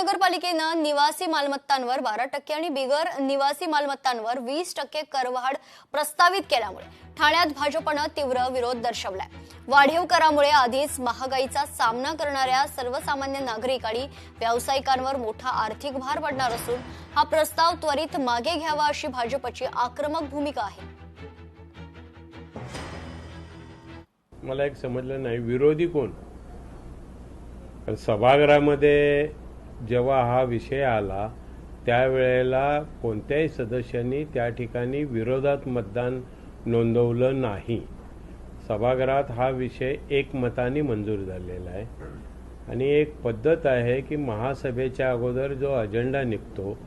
महानगरपालिकेनं निवासी मालमत्तांवर 12% आणि बिगर निवासी मालमत्तांवर 20% करवाढ प्रस्तावित केल्यामुळे ठाण्यात भाजपनं तीव्र विरोध दर्शवलाय। वाढीव करामुळे आधीच महागाईचा सामना करणाऱ्या सर्वसामान्य नागरिक आणि व्यावसायिकांवर मोठा आर्थिक भार पडणार असून हा प्रस्ताव त्वरित मागे घ्यावा अशी भाजपची आक्रमक भूमिका आहे। मला एक समजलं नाही, विरोधी कोण? सभागृहामध्ये जेव्हा हा विषय आला त्यावेळेला कोणत्याही सदस्यांनी त्या ठिकाणी विरोधात मतदान नोंदवलं नाही। सभागृहात हा विषय एकमताने मंजूर झालेला आहे आणि एक पद्धत आहे की महासभेच्या अगोदर जो अजेंडा निघतो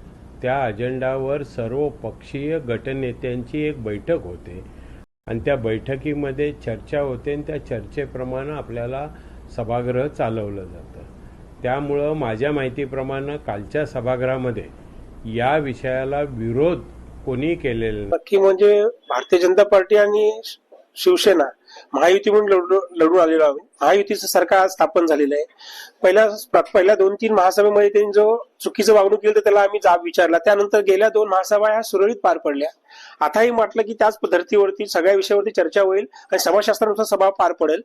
त्या अजेंडावर सर्व पक्षीय गटनेत्यांची एक बैठक होते आणि त्या बैठकीमध्ये चर्चा होते आणि त्या चर्चेप्रमाणे आपल्याला सभागृह चालवलं जातं। त्यामुळं माझ्या माहितीप्रमाणे कालच्या सभागृहामध्ये या विषयाला विरोध कोणी केलेला नाही। नक्की म्हणजे भारतीय जनता पार्टी आणि शिवसेना महायुती म्हणून लढून आलेलो आहोत। महायुतीचं सरकार आज स्थापन झालेलं आहे। पहिल्या 2-3 महासभेमध्ये त्यांनी जो चुकीचं वागणूक केलं तर त्याला आम्ही जाब विचारला। त्यानंतर गेल्या 2 महासभा ह्या सुरळीत पार पडल्या। आताही म्हटलं की त्याच धर्तीवरती सगळ्या विषयावरती चर्चा होईल आणि समाजशास्त्रानुसार सभा पार पडेल।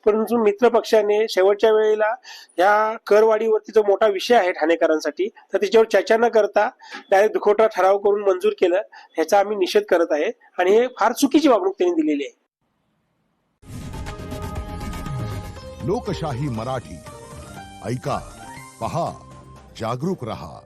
परंतु मित्र पक्षाने शेवटच्या वेळेला या करवाढीवरती जो मोठा विषय आहे ठाणेकरांसाठी तर त्याच्यावर चर्चा न करता डायरेक्ट दुखवटा ठराव करून मंजूर केलं, ह्याचा आम्ही निषेध करत आहे आणि हे फार चुकीची वागणूक त्यांनी दिलेली आहे। लोकशाही मराठी ऐका, पहा, जागरूक रहा।